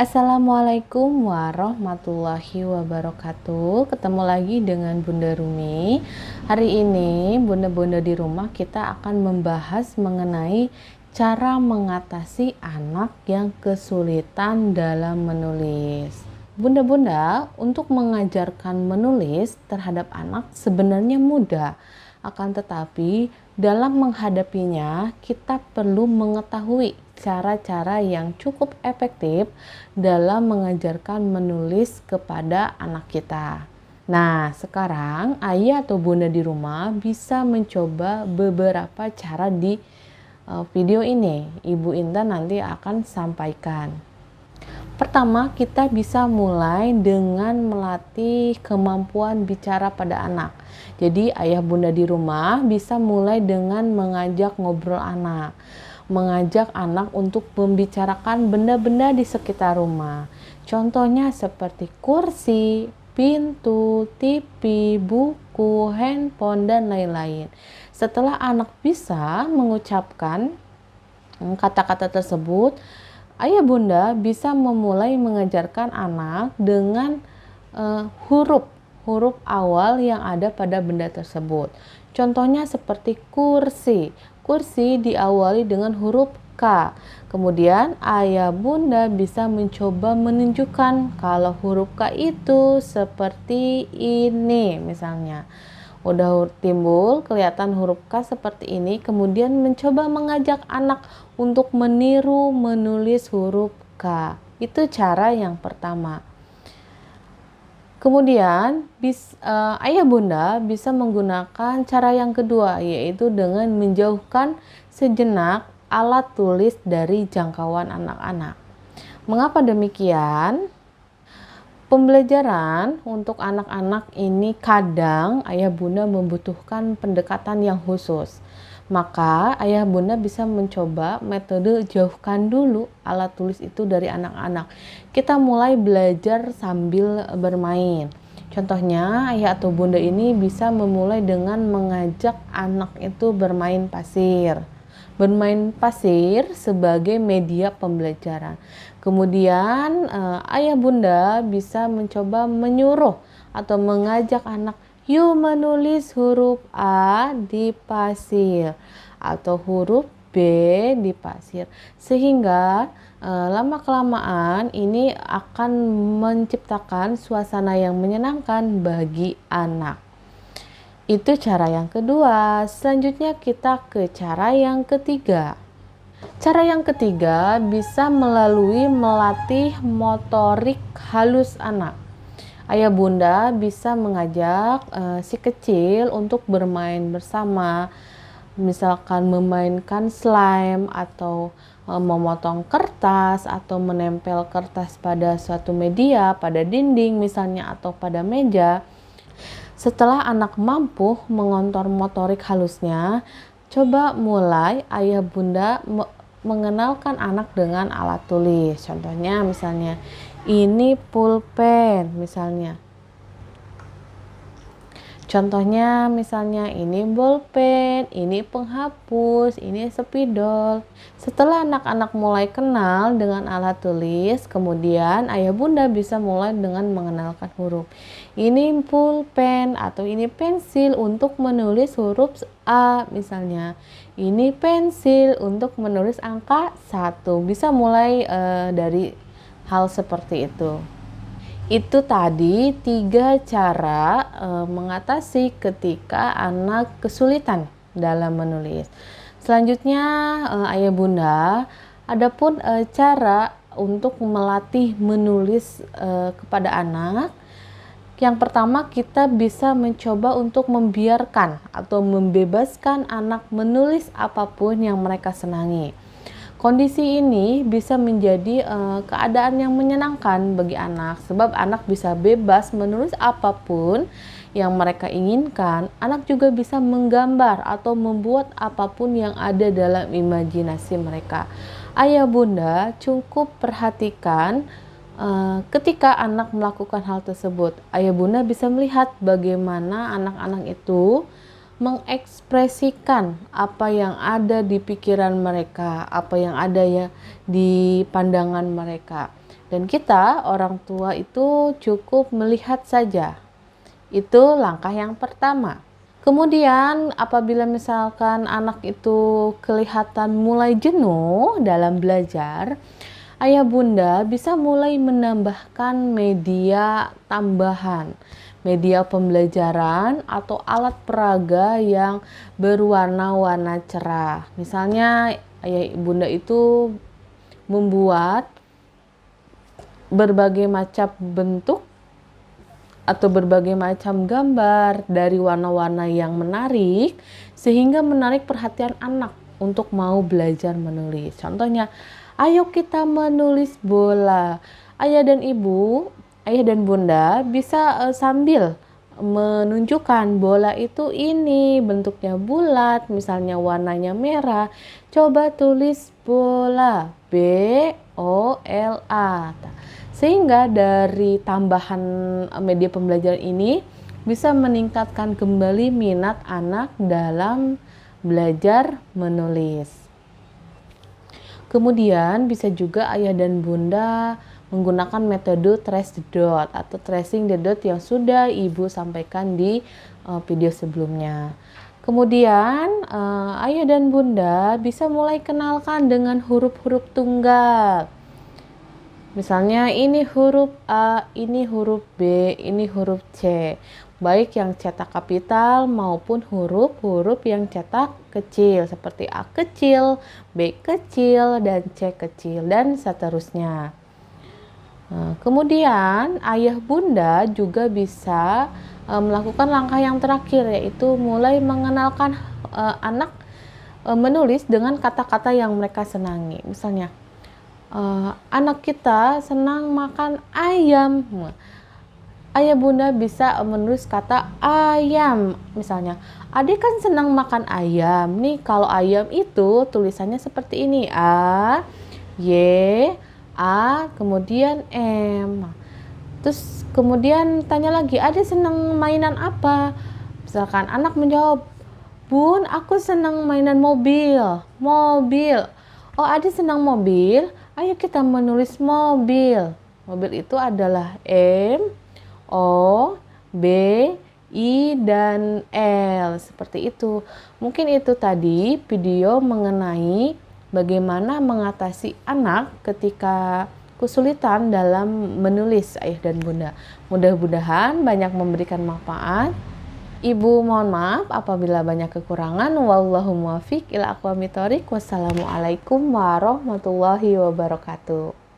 Assalamualaikum warahmatullahi wabarakatuh. Ketemu lagi dengan Bunda Rumi. Hari ini bunda-bunda di rumah kita akan membahas mengenai cara mengatasi anak yang kesulitan dalam menulis. Bunda-bunda, untuk mengajarkan menulis terhadap anak sebenarnya mudah. Akan tetapi dalam menghadapinya kita perlu mengetahui cara-cara yang cukup efektif dalam mengajarkan menulis kepada anak kita. Nah, sekarang ayah atau bunda di rumah bisa mencoba beberapa cara di video ini. Ibu Intan nanti akan sampaikan. Pertama, kita bisa mulai dengan melatih kemampuan bicara pada anak. Jadi, ayah bunda di rumah bisa mulai dengan mengajak ngobrol anak. Mengajak anak untuk membicarakan benda-benda di sekitar rumah. Contohnya seperti kursi, pintu, TV, buku, handphone, dan lain-lain. Setelah anak bisa mengucapkan kata-kata tersebut, ayah bunda bisa memulai mengajarkan anak dengan huruf awal yang ada pada benda tersebut. Contohnya seperti kursi. Kursi diawali dengan huruf K. Kemudian ayah bunda bisa mencoba menunjukkan kalau huruf K itu seperti ini misalnya. Udah timbul kelihatan huruf K seperti ini, kemudian mencoba mengajak anak untuk meniru menulis huruf K. Itu cara yang pertama. Kemudian ayah bunda bisa menggunakan cara yang kedua, yaitu dengan menjauhkan sejenak alat tulis dari jangkauan anak-anak. Mengapa demikian? Pembelajaran untuk anak-anak ini kadang ayah bunda membutuhkan pendekatan yang khusus. Maka ayah bunda bisa mencoba metode jauhkan dulu alat tulis itu dari anak-anak. Kita mulai belajar sambil bermain. Contohnya ayah atau bunda ini bisa memulai dengan mengajak anak itu bermain pasir. Bermain pasir sebagai media pembelajaran. Kemudian ayah bunda bisa mencoba menyuruh atau mengajak anak, yuk menulis huruf A di pasir atau huruf B di pasir. Sehingga lama-kelamaan ini akan menciptakan suasana yang menyenangkan bagi anak. Itu cara yang kedua. Selanjutnya kita ke cara yang ketiga. Cara yang ketiga bisa melalui melatih motorik halus anak. Ayah bunda bisa mengajak si kecil untuk bermain bersama, misalkan memainkan slime atau memotong kertas atau menempel kertas pada suatu media, pada dinding misalnya atau pada meja. Setelah anak mampu mengontrol motorik halusnya, coba mulai ayah bunda mengenalkan anak dengan alat tulis. Contohnya misalnya ini pulpen misalnya. Contohnya misalnya ini bolpen, ini penghapus, ini spidol. Setelah anak-anak mulai kenal dengan alat tulis, kemudian ayah bunda bisa mulai dengan mengenalkan huruf. Ini pulpen atau ini pensil untuk menulis huruf A misalnya. Ini pensil untuk menulis angka 1. Bisa mulai dari hal seperti itu. Itu tadi 3 cara mengatasi ketika anak kesulitan dalam menulis. Selanjutnya ayah bunda, adapun cara untuk melatih menulis kepada anak. Yang pertama, kita bisa mencoba untuk membiarkan atau membebaskan anak menulis apapun yang mereka senangi. Kondisi ini bisa menjadi keadaan yang menyenangkan bagi anak, sebab anak bisa bebas menulis apapun yang mereka inginkan. Anak juga bisa menggambar atau membuat apapun yang ada dalam imajinasi mereka. Ayah bunda cukup perhatikan ketika anak melakukan hal tersebut. Ayah bunda bisa melihat bagaimana anak-anak itu mengekspresikan apa yang ada di pikiran mereka, apa yang ada ya di pandangan mereka. Dan kita orang tua itu cukup melihat saja. Itu langkah yang pertama. Kemudian apabila misalkan anak itu kelihatan mulai jenuh dalam belajar, ayah bunda bisa mulai menambahkan media tambahan, media pembelajaran atau alat peraga yang berwarna-warna cerah. Misalnya ayah bunda itu membuat berbagai macam bentuk atau berbagai macam gambar dari warna-warna yang menarik sehingga menarik perhatian anak untuk mau belajar menulis. Contohnya, ayo kita menulis bola. Ayah dan bunda bisa sambil menunjukkan bola itu ini bentuknya bulat, misalnya warnanya merah. Coba tulis bola, BOLA. Sehingga dari tambahan media pembelajaran ini bisa meningkatkan kembali minat anak dalam belajar menulis. Kemudian bisa juga ayah dan bunda menggunakan metode trace the dot atau tracing the dot yang sudah ibu sampaikan di video sebelumnya. Kemudian ayah dan bunda bisa mulai kenalkan dengan huruf-huruf tunggal. Misalnya ini huruf A, ini huruf B, ini huruf C. Baik yang cetak kapital maupun huruf-huruf yang cetak kecil seperti A kecil, B kecil, dan C kecil, dan seterusnya. Kemudian ayah bunda juga bisa melakukan langkah yang terakhir, yaitu mulai mengenalkan anak menulis dengan kata-kata yang mereka senangi. Misalnya, anak kita senang makan ayam. Ayah bunda bisa menulis kata ayam. Misalnya, adik kan senang makan ayam. Nih kalau ayam itu tulisannya seperti ini. A, Y, A, kemudian M. Terus kemudian tanya lagi, adik senang mainan apa? Misalkan anak menjawab, Bun, aku senang mainan mobil. Mobil. Oh, adik senang mobil? Ayo kita menulis mobil. Mobil itu adalah M, O, B, I, dan L. Seperti itu. Mungkin itu tadi video mengenai bagaimana mengatasi anak ketika kesulitan dalam menulis ayah dan bunda. Mudah-mudahan banyak memberikan manfaat. Ibu mohon maaf apabila banyak kekurangan. Wallahu muwaffiq ila aqwamit thoriq. Wassalamualaikum warahmatullahi wabarakatuh.